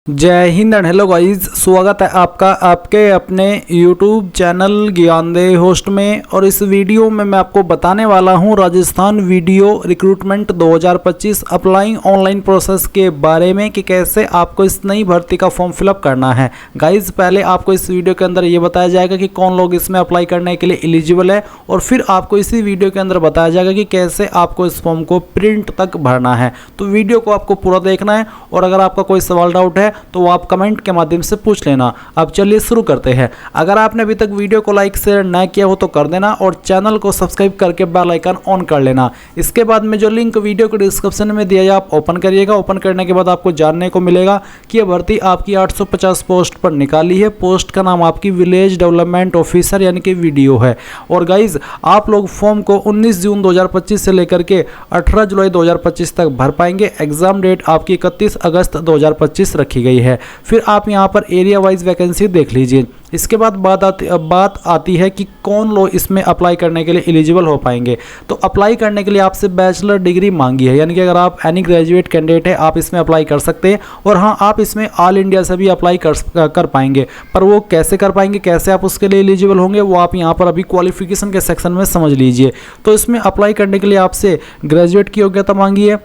जय Hind and hello guys, स्वागत है आपका आपके अपने YouTube चैनल ज्ञानदेह होस्ट में। और इस वीडियो में मैं आपको बताने वाला हूं Rajasthan video recruitment 2025 applying online process के बारे में कि कैसे आपको इस नई भर्ती का फॉर्म फिलअप करना है। गाइस, पहले आपको इस वीडियो के अंदर ये बताया जाएगा कि कौन लोग इसमें अप्लाई करने के लिए एलिजिबल है, और फिर आपको इसी वीडियो के अंदर बताया जाएगा कि कैसे आपको इस फॉर्म को प्रिंट तक भरना है। तो वीडियो को आपको पूरा देखना है, और अगर आपका कोई सवाल डाउट है तो वो आप कमेंट के माध्यम से पूछ लेना। अब चलिए शुरू करते हैं। अगर आपने अभी तक वीडियो को लाइक शेयर ना किया हो तो कर देना, और चैनल को सब्सक्राइब करके बेल आइकन ऑन कर लेना। इसके बाद में जो लिंक वीडियो के डिस्क्रिप्शन में दिया है आप ओपन करिएगा। ओपन करने के बाद आपको जानने को मिलेगा कि यह भर्ती आपकी 850 पोस्ट पर निकाली है। पोस्ट का नाम आपकी विलेज डेवलपमेंट ऑफिसर यानी कि वीडियो है। और गाइज, आप लोग फॉर्म को 19 जून 2025 से लेकर के 18 जुलाई 2025 तक भर पाएंगे। एग्जाम डेट आपकी 31 अगस्त 2025 रखी गई है। फिर आप यहां पर एरिया वाइज वैकेंसी देख लीजिए। इसके बाद बात आती है कि कौन लोग इसमें अप्लाई करने के लिए एलिजिबल हो पाएंगे। तो अप्लाई करने के लिए आपसे बैचलर डिग्री मांगी है, यानी कि अगर आप एनी ग्रेजुएट कैंडिडेट है आप इसमें अप्लाई कर सकते हैं। और हाँ, आप इसमें ऑल इंडिया से भी अप्लाई कर पाएंगे। पर वो कैसे कर पाएंगे, कैसे आप उसके लिए एलिजिबल होंगे, वो आप यहाँ पर अभी क्वालिफिकेशन के सेक्शन में समझ लीजिए। तो इसमें अप्लाई करने के लिए आपसे ग्रेजुएट की योग्यता मांगी है।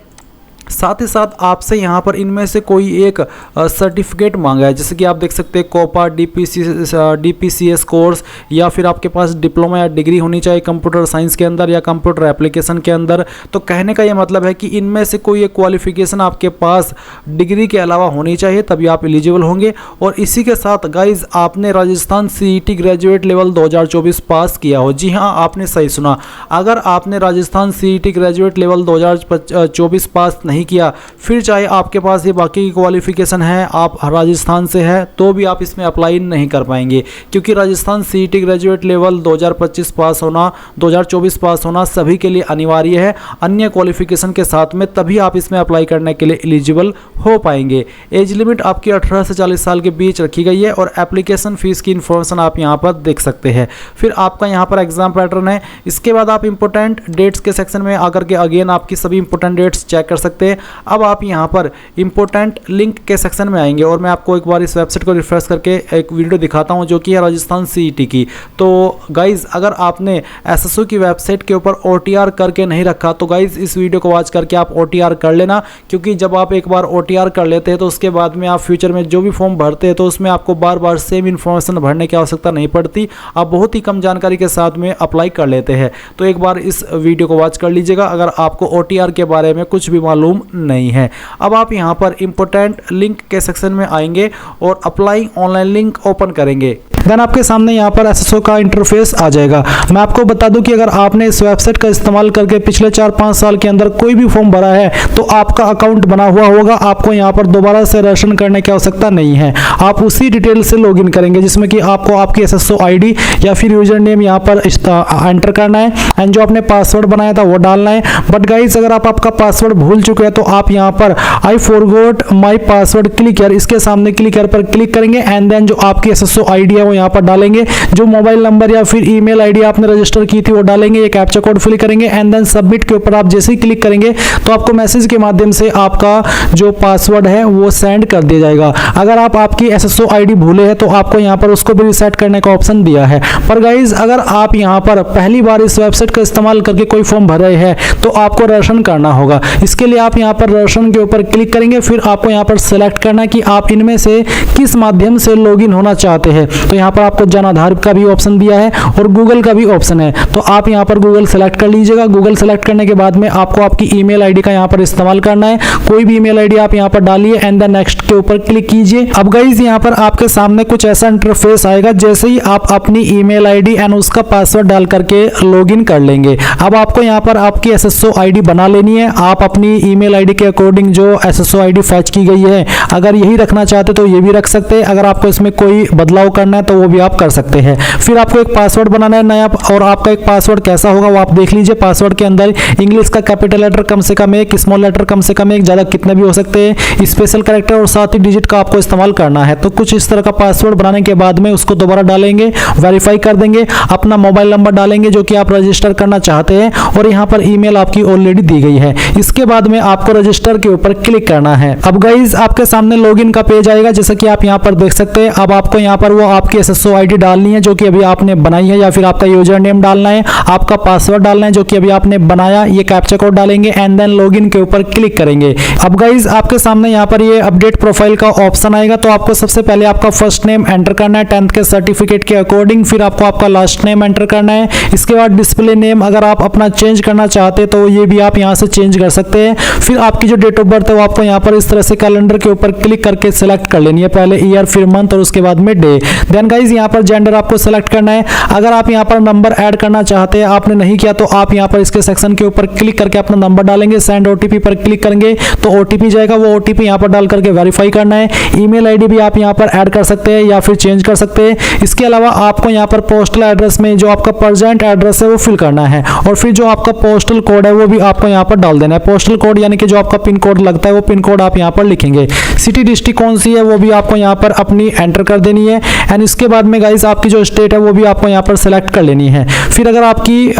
साथ ही साथ आपसे यहाँ पर इनमें से कोई एक सर्टिफिकेट मांगा है, जैसे कि आप देख सकते हैं कोपा DPCS कोर्स, या फिर आपके पास डिप्लोमा या डिग्री होनी चाहिए कंप्यूटर साइंस के अंदर या कंप्यूटर एप्लीकेशन के अंदर। तो कहने का ये मतलब है कि इनमें से कोई एक क्वालिफिकेशन आपके पास डिग्री के अलावा होनी चाहिए, तभी आप एलिजिबल होंगे। और इसी के साथ गाइज, आपने राजस्थान CET ग्रेजुएट लेवल 2024 पास किया हो। जी हाँ, आपने सही सुना। अगर आपने राजस्थान CET ग्रेजुएट लेवल 2024 पास नहीं किया, फिर चाहे आपके पास ये बाकी की क्वालिफिकेशन है, आप राजस्थान से है, तो भी आप इसमें अप्लाई नहीं कर पाएंगे। क्योंकि राजस्थान CET ग्रेजुएट लेवल 2025 पास होना, 2024 पास होना सभी के लिए अनिवार्य है। अन्य क्वालिफिकेशन के साथ में तभी आप इसमें अप्लाई करने के लिए एलिजिबल हो पाएंगे। एज लिमिट आपकी 18 से 40 साल के बीच रखी गई है। और एप्लीकेशन फीस की इंफॉर्मेशन आप यहाँ पर देख सकते हैं। फिर आपका यहाँ पर एग्जाम पैटर्न है। इसके बाद आप इंपॉर्टेंट डेट्स के सेक्शन में आकर के अगेन आपकी सभी इंपॉर्टेंट डेट्स चेक कर सकते हैं। अब आप यहां पर इंपॉर्टेंट लिंक के सेक्शन में आएंगे, और मैं आपको एक बार इस वेबसाइट को रिफ्रेश करके एक वीडियो दिखाता हूं जो कि है राजस्थान CET की। तो गाइज, अगर आपने SSO की वेबसाइट के ऊपर OTR करके नहीं रखा तो गाइज इस वीडियो को वॉच करके आप OTR कर लेना। क्योंकि जब आप एक बार OTR कर लेते हैं तो उसके बाद में आप फ्यूचर में जो भी फॉर्म भरते हैं तो उसमें आपको बार बार सेम इन्फॉर्मेशन भरने की आवश्यकता नहीं पड़ती। आप बहुत ही कम जानकारी के साथ में अप्लाई कर लेते हैं। तो एक बार इस वीडियो को वॉच कर लीजिएगा अगर आपको OTR के बारे में कुछ भी मालूम नहीं है। अब आप यहां पर इंपॉर्टेंट लिंक के सेक्शन में आएंगे और अप्लाई ऑनलाइन लिंक ओपन करेंगे। देन आपके सामने यहाँ पर SSO का इंटरफेस आ जाएगा। मैं आपको बता दूं कि अगर आपने इस वेबसाइट का इस्तेमाल करके पिछले 4-5 साल के अंदर कोई भी फॉर्म भरा है तो आपका अकाउंट बना हुआ होगा। आपको यहाँ पर दोबारा से रजिस्ट्रेशन करने की आवश्यकता नहीं है। आप उसी डिटेल से लॉगिन करेंगे जिसमें कि आपको आपकी SSO ID या फिर यूजर नेम यहाँ पर एंटर करना है, एंड जो आपने पासवर्ड बनाया था वो डालना है। बट गाइज, अगर आप आपका पासवर्ड भूल चुके हैं तो आप यहाँ पर I forgot my password click here, इसके सामने क्लिक हियर पर क्लिक करेंगे। एंड देन जो आपकी SSO ID है यहाँ पर डालेंगे, जो मोबाइल नंबर या फिर ईमेल आईडी आपने रजिस्टर की थी वो डालेंगे, ये कैप्चा कोड फिल करेंगे। एंड देन सबमिट के ऊपर आप जैसे ही क्लिक करेंगे तो आपको मैसेज के माध्यम से आपका जो पासवर्ड है वो सेंड कर दिया जाएगा। अगर आप आपकी SSO ID भूले हैं तो आपको यहाँ पर उसको भी रिसेट करने का ऑप्शन दिया है। पर गाइज, अगर आप यहाँ पर पहली बार इस वेबसाइट का इस्तेमाल करके कोई फॉर्म भर रहे हैं तो आपको रजिस्ट्रेशन करना होगा। इसके लिए आप यहाँ पर रजिस्ट्रेशन के ऊपर क्लिक करेंगे। फिर आपको यहाँ पर सेलेक्ट करना है कि आप इनमें से किस माध्यम से लॉगिन होना चाहते हैं। तो यहाँ पर आपको जन आधार का भी ऑप्शन दिया है और गूगल का भी ऑप्शन है। तो आप यहाँ पर गूगल सेलेक्ट कर लीजिएगा। गूगल सेलेक्ट करने के बाद में आपको आपकी ईमेल आईडी का यहाँ पर इस्तेमाल करना है। कोई भी ईमेल आईडी आप यहाँ पर डालिए, एंड देन नेक्स्ट के ऊपर क्लिक कीजिए। अब गाइज, यहाँ पर आपके सामने कुछ ऐसा इंटरफेस आएगा। जैसे ही आप अपनी ईमेल आईडी एंड उसका पासवर्ड डाल करके लॉगिन कर लेंगे, अब आपको यहाँ पर आपकी SSO ID बना लेनी है। आप अपनी ईमेल आईडी के अकॉर्डिंग जो SSO ID फैच की गई है, अगर यही रखना चाहते तो ये भी रख सकते हैं। अगर आपको इसमें कोई बदलाव करना है तो वो भी आप कर सकते हैं। फिर आपको एक पासवर्ड बनाना है नया, और आपका एक पासवर्ड कैसा होगा वो आप देख लीजिए। पासवर्ड के अंदर इंग्लिश का कैपिटल लेटर कम से कम एक, स्मॉल लेटर कम से कम एक, ज़्यादा कितने भी हो सकते हैं, स्पेशल कैरेक्टर और साथ ही डिजिट का आपको इस्तेमाल करना है। तो कुछ इस तरह का पासवर्ड बनाने के बाद में उसको दोबारा डालेंगे, वेरीफाई कर देंगे, अपना मोबाइल नंबर डालेंगे जो कि आप रजिस्टर करना चाहते हैं, और यहाँ पर ईमेल आपकी ऑलरेडी दी गई है। इसके बाद में आपको रजिस्टर के ऊपर क्लिक करना है। अब गाइज आपके सामने लॉगिन का पेज आएगा, जैसा कि आप यहाँ पर देख सकते हैं। अब आपको यहाँ पर वो आपकी SSO ID डालनी है जो कि अभी आपने बनाई है, या फिर आपका यूजर नेम डालना है, आपका पासवर्ड डालना है जो कि अभी आपने बनाया, ये कैप्चा कोड डालेंगे एंड देन लॉगिन के ऊपर क्लिक करेंगे। अब गाइज आपके सामने यहाँ पर ये अपडेट प्रोफाइल का ऑप्शन आएगा। तो आपको सबसे पहले आपका फर्स्ट नेम एंटर करना है 10th के सर्टिफिकेट के अकॉर्डिंग, फिर आपको आपका लास्ट नेम एंटर करना है। इसके बाद डिस्प्ले नेम अगर आप अपना चेंज करना चाहते हैं तो ये भी आप यहाँ से चेंज कर सकते हैं। फिर आपकी जो डेट ऑफ बर्थ है वो आपको यहाँ पर इस तरह से कैलेंडर के ऊपर क्लिक करके सिलेक्ट कर लेनी है, पहले ईयर फिर मंथ और उसके बाद में डे। देन गाइज यहाँ पर जेंडर आपको सिलेक्ट करना है। अगर आप यहाँ पर नंबर ऐड करना चाहते हैं, आपने नहीं किया तो आप यहाँ पर इसके सेक्शन के ऊपर क्लिक करके अपना नंबर डालेंगे, सेंड OTP पर क्लिक करेंगे तो OTP जाएगा, वो OTP यहाँ पर डाल करके वेरीफाई करना है। ईमेल ID भी आप यहाँ पर ऐड कर सकते हैं या फिर चेंज कर सकते हैं। इसके अलावा आपको यहाँ पर पोस्टल एड्रेस में जो आपका प्रेजेंट एड्रेस है वो फिल करना है, और फिर जो आपका पोस्टल कोड है वो भी आपको यहाँ पर डाल देना है। पोस्टल कोड यानी कि जो आपका पिन कोड लगता है वो पिन कोड आप यहाँ पर लिखेंगे। सिटी डिस्ट्रिक्ट कौन सी है वो भी आपको यहाँ पर अपनी एंटर कर देनी है। एंड इसके बाद में गाइस आपकी जो स्टेट है वो भी आपको यहाँ पर सेलेक्ट कर लेनी है। फिर अगर आपकी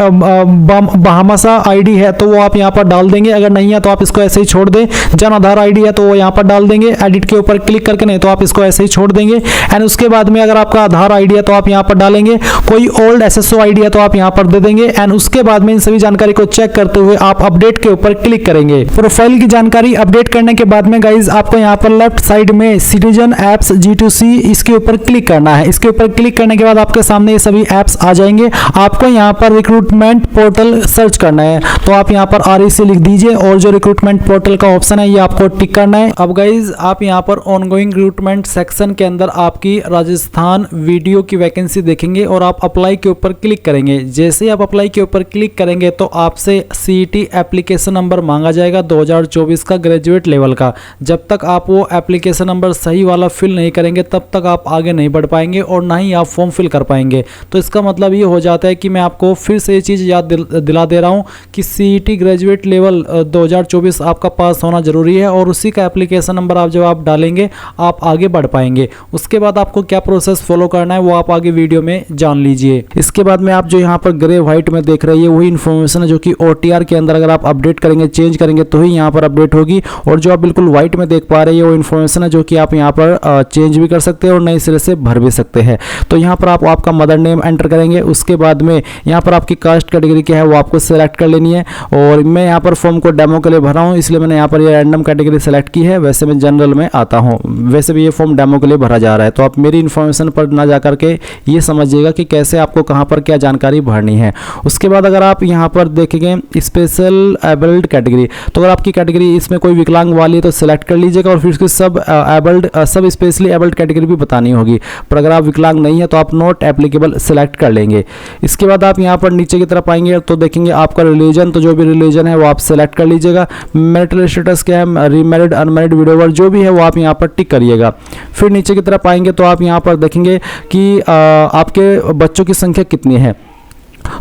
बहामासा ID है तो वो आप यहाँ पर डाल देंगे, अगर नहीं है तो आप इसको ऐसे ही छोड़ दें। जन आधार ID है तो वो यहाँ पर डाल देंगे, एडिट के ऊपर क्लिक करके, नहीं तो आप इसको ऐसे ही छोड़ देंगे। एंड उसके बाद में अगर आपका आधार ID है तो आप यहाँ पर डालेंगे, कोई ओल्ड SSO ID है तो आप यहाँ पर दे देंगे। एंड उसके बाद में इन सभी जानकारी को चेक करते हुए आप अपडेट के ऊपर क्लिक करेंगे। प्रोफाइल की जानकारी अपडेट करने के बाद में गाइज आपको यहाँ पर लेफ्ट साइड में सिटीजन एप्स G2C इसके ऊपर क्लिक करना है। इसके ऊपर क्लिक करने के बाद आपके सामने ये सभी एप्स आ जाएंगे। आपको यहाँ पर रिक्रूटमेंट पोर्टल सर्च करना है, तो आप यहाँ पर REC लिख दीजिए और जो रिक्रूटमेंट पोर्टल का ऑप्शन है ये आपको टिक करना है। अब गाइज आप यहाँ पर ऑनगोइंग रिक्रूटमेंट सेक्शन के अंदर आपकी राजस्थान वीडियो की वैकेंसी देखेंगे और आप अप्लाई के ऊपर क्लिक करेंगे। जैसे आप अप्लाई के ऊपर क्लिक करेंगे तो आपसे CET एप्लीकेशन नंबर मांगा जाएगा 2024 का ग्रेजुएट लेवल का। जब तक आप वो एप्लीकेशन नंबर सही वाला फिल नहीं करेंगे तब तक आप आगे नहीं बढ़ पाएंगे और ना ही आप फॉर्म फिल कर पाएंगे। तो इसका मतलब ये हो जाता है कि मैं आपको फिर से ये चीज़ याद दिला दे रहा हूँ कि CET ग्रेजुएट लेवल 2024 आपका पास होना जरूरी है, और उसी का एप्लीकेशन नंबर आप जब आप डालेंगे आप आगे बढ़ पाएंगे। उसके बाद आपको क्या प्रोसेस फॉलो करना है वो आप आगे वीडियो में जान लीजिए। इसके बाद में आप जो यहाँ पर ग्रे व्हाइट में देख रहे हैं वही इन्फॉर्मेशन है जो कि OTR के अंदर अगर आप अपडेट करेंगे, चेंज करेंगे तो ही यहाँ पर अपडेट होगी। और जो आप बिल्कुल व्हाइट में देख पा रहे हैं वो इन्फॉर्मेशन है जो कि आप यहाँ पर चेंज भी कर सकते हैं और नए सिरे से भर भी सकते हैं। तो यहाँ पर आप आपका मदर नेम एंटर करेंगे। उसके बाद में यहाँ पर आपकी कास्ट कैटेगरी क्या है वो आपको सेलेक्ट कर लेनी है। और मैं यहाँ पर फॉर्म को डेमो के लिए भरा हूँ इसलिए मैंने यहाँ पर ये रैंडम कैटेगरी सेलेक्ट की है। वैसे मैं जनरल में आता हूँ, वैसे भी ये फॉर्म डेमो के लिए भरा जा रहा है। तो आप मेरी इन्फॉर्मेशन पर ना जा करके ये समझिएगा कि कैसे आपको कहाँ पर क्या जानकारी भरनी है। उसके बाद अगर आप यहाँ पर देखेंगे स्पेशल एबल्ड कैटेगरी, तो अगर आपकी कैटेगरी इसमें कोई विकलांग वाली है तो सिलेक्ट कर लीजिएगा और फिर उसकी सब स्पेशली एबल्ड कैटेगरी भी बतानी होगी। पर अगर आप विकलांग नहीं है तो आप नॉट एप्लीकेबल सिलेक्ट कर लेंगे। इसके बाद आप यहाँ पर नीचे की तरफ आएंगे तो देखेंगे आपका रिलीजन, तो जो भी रिलीजन है वो आप सेलेक्ट कर लीजिएगा। मैरिटल स्टेटस क्या है, रीमैरिड, अनमैरिड, विडोवर, जो भी है वो आप यहाँ पर टिक करिएगा। फिर नीचे की तरफ आएंगे तो आप यहाँ पर देखेंगे कि आपके बच्चों की संख्या कितनी है।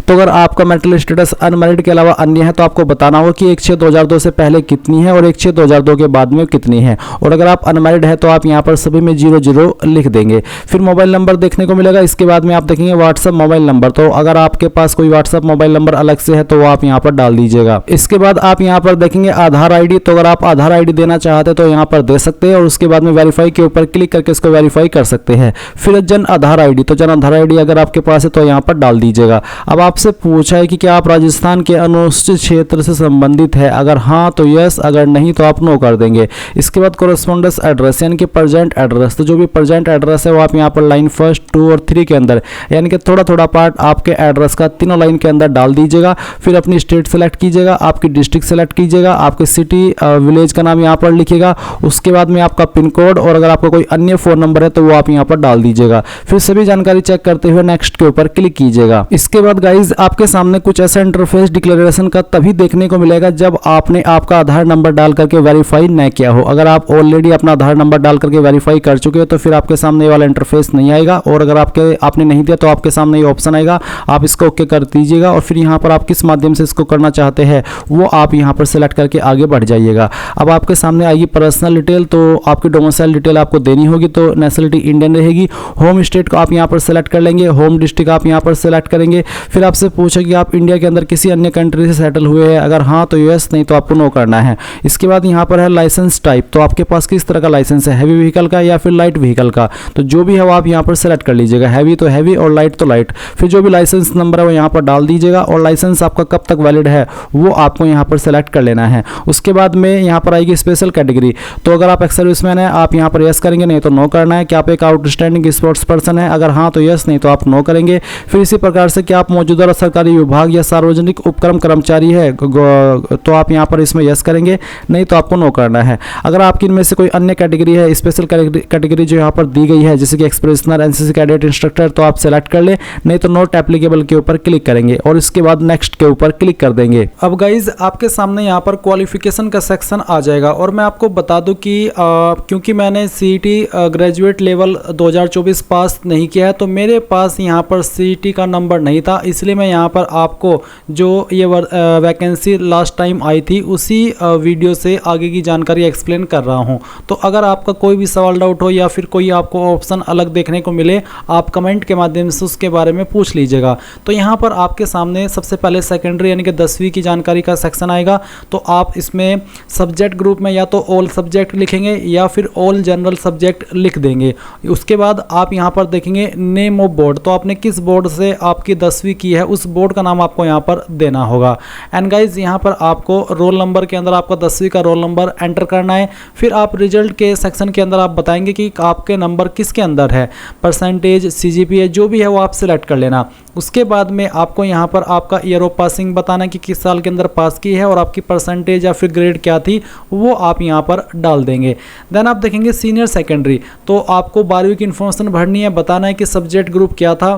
तो अगर आपका मैरिटल स्टेटस अनमैरिड के अलावा अन्य है तो आपको बताना होगा कि 1/6/2002 से पहले कितनी है और 1/6/2002 के बाद में कितनी है। और अगर आप अनमैरिड है तो आप यहाँ पर सभी में 00 लिख देंगे। फिर मोबाइल नंबर देखने को मिलेगा। इसके बाद में आप देखेंगे व्हाट्सअप मोबाइल नंबर, तो अगर आपके पास कोई व्हाट्सअप मोबाइल नंबर अलग से है तो वो आप यहाँ पर डाल दीजिएगा। इसके बाद आप यहाँ पर देखेंगे आधार ID, तो अगर आप आधार ID देना चाहते तो यहाँ पर दे सकते हैं और उसके बाद में वेरीफाई के ऊपर क्लिक करके इसको वेरीफाई कर सकते हैं। फिर जन आधार ID, तो जन आधार ID अगर आपके पास है तो यहाँ पर डाल दीजिएगा। अब आपसे पूछा है कि क्या आप राजस्थान के अनुसूचित क्षेत्र से संबंधित है, अगर हाँ तो यस, अगर नहीं तो आप नो कर देंगे। इसके बाद कोरेस्पोंडेंस एड्रेस यानी कि प्रेजेंट एड्रेस, तो जो भी प्रेजेंट एड्रेस है वो आप यहाँ पर लाइन 1, 2 और 3 के अंदर यानी कि थोड़ा थोड़ा पार्ट आपके एड्रेस का तीनों लाइन के अंदर डाल दीजिएगा। फिर अपनी स्टेट सेलेक्ट कीजिएगा, आपकी डिस्ट्रिक्ट सेलेक्ट कीजिएगा, आपके सिटी विलेज का नाम यहाँ पर लिखिएगा। उसके बाद में आपका पिन कोड और अगर आपका कोई अन्य फ़ोन नंबर है तो वो आप यहाँ पर डाल दीजिएगा। फिर सभी जानकारी चेक करते हुए नेक्स्ट के ऊपर क्लिक कीजिएगा। इसके बाद गाइज आपके सामने कुछ ऐसा इंटरफेस डिक्लेरेशन का तभी देखने को मिलेगा जब आपने आपका आधार नंबर डाल करके वेरीफाई न किया हो। अगर आप ऑलरेडी अपना आधार नंबर डाल करके वेरीफाई कर चुके हो तो फिर आपके सामने ये वाला इंटरफेस नहीं आएगा, और अगर आपने नहीं दिया तो आपके सामने ये ऑप्शन आएगा, आप इसको ओके कर दीजिएगा और फिर यहाँ पर आप किस माध्यम से इसको करना चाहते हैं वो आप यहाँ पर सेलेक्ट करके आगे बढ़ जाइएगा। अब आपके सामने आएगी पर्सनल डिटेल, तो आपकी डोमिसाइल डिटेल आपको देनी होगी, तो नेशनलिटी इंडियन रहेगी। होम स्टेट को आप यहाँ पर सेलेक्ट कर लेंगे, होम डिस्ट्रिक्ट आप यहाँ पर सेलेक्ट करेंगे। फिर आपसे पूछे कि आप इंडिया के अंदर किसी अन्य कंट्री से सेटल हुए हैं, अगर हाँ तो यूएस, नहीं तो आपको नो करना है। इसके बाद यहाँ पर है लाइसेंस टाइप, तो आपके पास किस तरह का लाइसेंस है, हैवी व्हीकल का या फिर लाइट व्हीकल का, तो जो भी है वो आप यहाँ पर सेलेक्ट कर लीजिएगा, हैवी तो हैवी और लाइट तो लाइट। फिर जो भी लाइसेंस नंबर है वो यहाँ पर डाल दीजिएगा और लाइसेंस आपका कब तक वैलिड है वो आपको यहाँ पर सेलेक्ट कर लेना है। उसके बाद में यहाँ पर आएगी स्पेशल कैटेगरी, तो अगर आप एक्स सर्विसमैन है आप यहाँ पर यस करेंगे, नहीं तो नो करना है। क्या आप एक आउटस्टैंडिंग स्पोर्ट्स पर्सन है, अगर हाँ तो यस, नहीं तो आप नो करेंगे। फिर इसी प्रकार से क्या आप मौजूदा सरकारी विभाग या सार्वजनिक उपक्रम कर्मचारी है तो आप यहाँ पर इसमें यस करेंगे, नहीं तो आपको नो करना है। अगर आपकी इनमें से कोई अन्य कैटेगरी है, स्पेशल कैटेगरी जो यहाँ पर दी गई है जैसे कि एक्सप्रेशनर, एनसीसी कैडेट, इंस्ट्रक्टर, तो आप सेलेक्ट कर ले, नहीं तो नॉट एप्लीकेबल के ऊपर क्लिक करेंगे और इसके बाद नेक्स्ट के ऊपर क्लिक कर देंगे। अब गाइज आपके सामने यहाँ पर क्वालिफिकेशन का सेक्शन आ जाएगा और मैं आपको बता दूं कि क्योंकि मैंने सीईटी ग्रेजुएट लेवल 2024 पास नहीं किया है तो मेरे पास यहाँ पर सीईटी का नंबर नहीं था, इसलिए मैं यहाँ पर आपको जो ये वैकेंसी लास्ट टाइम आई थी उसी वीडियो से आगे की जानकारी एक्सप्लेन कर रहा हूँ। तो अगर आपका कोई भी सवाल डाउट हो या फिर कोई आपको ऑप्शन अलग देखने को मिले, आप कमेंट के माध्यम से उसके बारे में पूछ लीजिएगा। तो यहाँ पर आपके सामने सबसे पहले सेकेंडरी यानी कि 10वीं की जानकारी का सेक्शन आएगा, तो आप इसमें सब्जेक्ट ग्रुप में या तो ऑल सब्जेक्ट लिखेंगे या फिर ऑल जनरल सब्जेक्ट लिख देंगे। उसके बाद आप यहाँ पर देखेंगे नेम ऑफ बोर्ड, तो आपने किस बोर्ड से आपकी 10वीं की है उस बोर्ड का नाम आपको यहाँ पर देना होगा। एंड गाइज यहाँ पर आपको रोल नंबर के अंदर आपका 10वीं का रोल नंबर एंटर करना है। फिर आप रिजल्ट के सेक्शन के अंदर आप बताएंगे कि आपके नंबर किसके अंदर है, परसेंटेज, सीजीपीए जो भी है वो आप सिलेक्ट कर लेना। उसके बाद में आपको यहाँ पर आपका ईयर ऑफ पासिंग बताना कि किस साल के अंदर पास की है और आपकी परसेंटेज या फिर ग्रेड क्या थी वो आप यहाँ पर डाल देंगे। देन आप देखेंगे सीनियर सेकेंडरी, तो आपको 12वीं की इन्फॉर्मेशन भरनी है, बताना है कि सब्जेक्ट ग्रुप क्या था,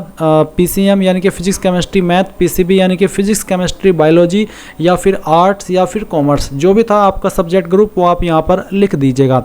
पीसीएम यानी कि फिजिक्स केमिस्ट्री मैथ, पीसीबी यानी कि फिजिक्स केमिस्ट्री बायोलॉजी या फिर आर्ट्स या फिर कॉमर्स, जो भी था आपका सब्जेक्ट ग्रुप वो आप यहाँ पर लिख दीजिएगा।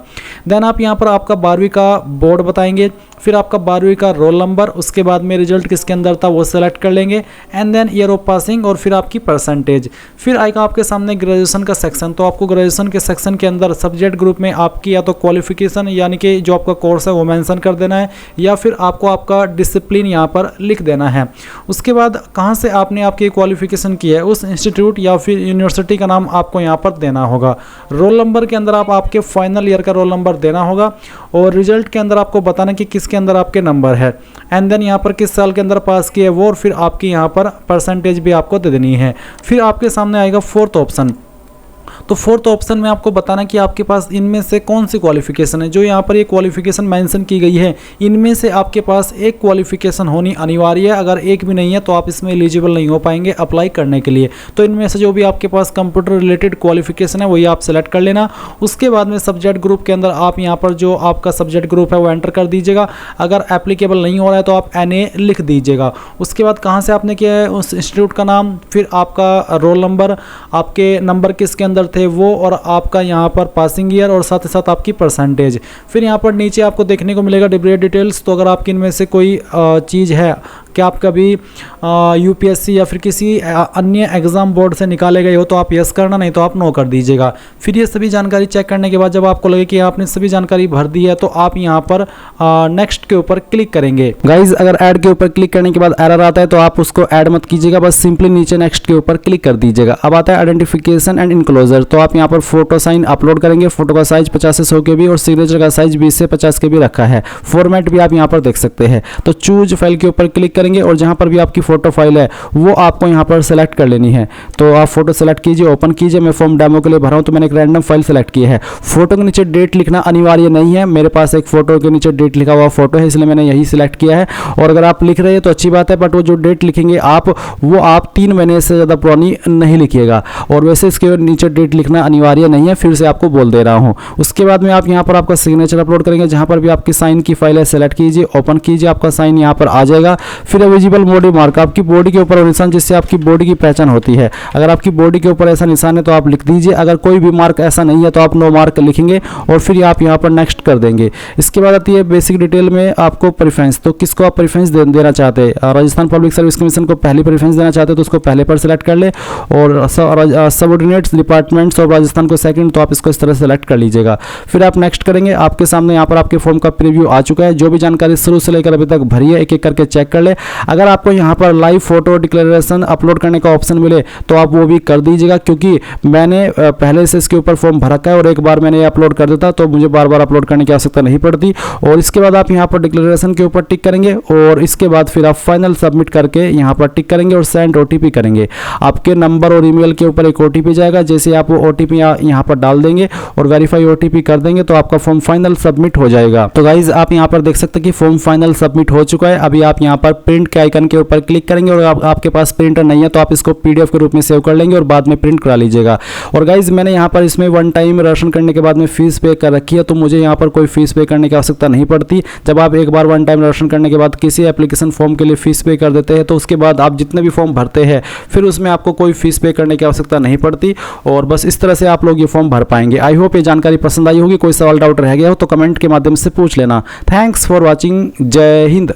देन आप यहाँ पर आपका 12वीं का बोर्ड बताएंगे, फिर आपका 12वीं का रोल नंबर, उसके बाद में रिजल्ट किसके अंदर था वो सेलेक्ट कर लेंगे, and then year of passing और फिर आपकी परसेंटेज। फिर आएगा आपके सामने ग्रेजुएशन का सेक्शन, तो आपको ग्रेजुएशन के सेक्शन के अंदर सब्जेक्ट ग्रुप में आपकी या तो क्वालिफिकेशन यानी कि जो आपका कोर्स है वो मेंशन कर देना है या फिर आपको आपका डिसिप्लिन यहाँ पर लिख देना है। उसके बाद कहाँ से आपने आपकी क्वालिफिकेशन की है उस इंस्टीट्यूट या फिर यूनिवर्सिटी का नाम आपको यहाँ पर देना होगा। रोल नंबर के अंदर आप आपके फाइनल ईयर का रोल नंबर देना होगा और रिजल्ट के अंदर आपको बताना कि किसके अंदर आपके नंबर है, एंड देन यहाँ पर किस साल के अंदर पास किए वो, और फिर आपकी यहाँ पर परसेंटेज भी आपको दे देनी है। फिर आपके सामने आएगा फोर्थ ऑप्शन, तो फोर्थ ऑप्शन में आपको बताना कि आपके पास इनमें से कौन सी क्वालिफिकेशन है। जो यहाँ पर ये क्वालिफिकेशन मेंशन की गई है इनमें से आपके पास एक क्वालिफिकेशन होनी अनिवार्य है, अगर एक भी नहीं है तो आप इसमें एलिजिबल नहीं हो पाएंगे अप्लाई करने के लिए। तो इनमें से जो भी आपके पास कंप्यूटर रिलेटेड क्वालिफिकेशन है वही आप सेलेक्ट कर लेना। उसके बाद में सब्जेक्ट ग्रुप के अंदर आप यहाँ पर जो आपका सब्जेक्ट ग्रुप है वो एंटर कर दीजिएगा, अगर एप्लीकेबल नहीं हो रहा है तो आप NA लिख दीजिएगा। उसके बाद कहाँ से आपने किया है उस इंस्टीट्यूट का नाम, फिर आपका रोल नंबर, आपके नंबर किसके अंदर थे वो, और आपका यहाँ पर पासिंग ईयर और साथ ही साथ आपकी परसेंटेज। फिर यहाँ पर नीचे आपको देखने को मिलेगा डिग्रेड डिटेल्स, तो अगर आपकी इनमें से कोई चीज़ है कि आप कभी यूपीएससी या फिर किसी अन्य एग्जाम बोर्ड से निकाले गए हो तो आप यस करना, नहीं तो आप नो कर दीजिएगा। फिर ये सभी जानकारी चेक करने के बाद जब आपको लगे कि आपने सभी जानकारी भर दी है तो आप यहाँ पर नेक्स्ट के ऊपर क्लिक करेंगे। गाइज अगर ऐड के ऊपर क्लिक करने के बाद एरर आता है तो आप उसको ऐड मत कीजिएगा, बस सिंपली नीचे नेक्स्ट के ऊपर क्लिक कर दीजिएगा। अब आता है आइडेंटिफिकेशन एंड इनक्लोजर, तो आप यहाँ पर फोटो साइन अपलोड करेंगे, फोटो का साइज 50 से 100 KB और सिग्नेचर का साइज 20 से 50 KB रखा है। फॉर्मेट भी आप यहाँ पर देख सकते हैं, तो चूज फाइल के ऊपर क्लिक करेंगे और जहाँ पर भी आपकी फोटो फाइल है वो आपको यहाँ पर सेलेक्ट कर लेनी है। तो आप फोटो सेलेक्ट कीजिए, ओपन कीजिए। मैं फॉर्म डेमो के लिए भरा हूँ तो मैंने एक रैंडम फाइल सेलेक्ट की है। फोटो के नीचे डेट लिखना अनिवार्य नहीं है, मेरे पास एक फोटो के नीचे डेट लिखा हुआ फोटो है इसलिए मैंने यही सिलेक्ट किया है। और अगर आप लिख रहे हैं तो अच्छी बात है, बट वो जो डेट लिखेंगे आप वो आप 3 महीने से ज़्यादा पुरानी नहीं लिखिएगा, और वैसे इसके नीचे डेट लिखना अनिवार्य नहीं है, फिर से आपको बोल दे रहा हूँ। उसके बाद में आप यहाँ पर आपका सिग्नेचर अपलोड करेंगे, जहाँ पर भी आपकी साइन की फाइल है सेलेक्ट कीजिए, ओपन कीजिए, आपका साइन यहाँ पर आ जाएगा। फिर फिर विजिबल बॉडी मार्क, आपकी बॉडी के ऊपर निशान जिससे आपकी बॉडी की पहचान होती है। अगर आपकी बॉडी के ऊपर ऐसा निशान है तो आप लिख दीजिए, अगर कोई भी मार्क ऐसा नहीं है तो आप नो मार्क लिखेंगे और फिर आप यहाँ पर नेक्स्ट कर देंगे। इसके बाद आती है बेसिक डिटेल में आपको प्रेफरेंस, तो किसको आप प्रेफरेंस देना चाहते हैं। राजस्थान पब्लिक सर्विस कमीशन को पहली प्रेफरेंस देना चाहते हैं तो उसको पहले पर सेलेक्ट कर ले, और सबऑर्डिनेट्स डिपार्टमेंट्स ऑफ राजस्थान को सेकंड, तो आप इसको इस तरह सेलेक्ट कर लीजिएगा। फिर आप नेक्स्ट करेंगे। आपके सामने यहाँ पर आपके फॉर्म का प्रीव्यू आ चुका है। जो भी जानकारी शुरू से लेकर अभी तक भरी है एक एक करके चेक कर ले। अगर आपको यहाँ पर लाइव फोटो डिक्लेरेशन अपलोड करने का ऑप्शन मिले तो आप वो भी कर दीजिएगा, क्योंकि मैंने पहले से इसके ऊपर फॉर्म भर रखा है और एक बार मैंने अपलोड कर देता तो मुझे बार बार अपलोड करने की आवश्यकता नहीं पड़ती। और इसके बाद आप यहाँ पर डिक्लेरेशन के ऊपर टिक करेंगे और इसके बाद फिर आप फाइनल सबमिट करके यहाँ पर टिक करेंगे और सेंड ओटीपी करेंगे। आपके नंबर और ईमेल के ऊपर एक ओटीपी जाएगा। जैसे आप वो ओटीपी यहाँ पर डाल देंगे और वेरीफाई ओटीपी कर देंगे तो आपका फॉर्म फाइनल सबमिट हो जाएगा। तो गाइज आप यहाँ पर देख सकते हैं कि फॉर्म फाइनल सबमिट हो चुका है। अभी आप यहाँ पर प्रिंट के आइकन के ऊपर क्लिक करेंगे और आपके पास प्रिंटर नहीं है तो आप इसको पीडीएफ के रूप में सेव कर लेंगे और बाद में प्रिंट करा लीजिएगा। और गाइज मैंने यहाँ पर इसमें वन टाइम रजिस्ट्रेशन करने के बाद में फीस पे कर रखी है, तो मुझे यहाँ पर कोई फीस पे करने की आवश्यकता नहीं पड़ती। जब आप एक बार वन टाइम रजिस्ट्रेशन करने के बाद किसी एप्लीकेशन फॉर्म के लिए फीस पे कर देते हैं तो उसके बाद आप जितने भी फॉर्म भरते हैं फिर उसमें आपको कोई फीस पे करने की आवश्यकता नहीं पड़ती। और बस इस तरह से आप लोग ये फॉर्म भर पाएंगे। आई होप ये जानकारी पसंद आई होगी। कोई सवाल डाउट रह गया हो तो कमेंट के माध्यम से पूछ लेना। Thanks for watching. जय हिंद।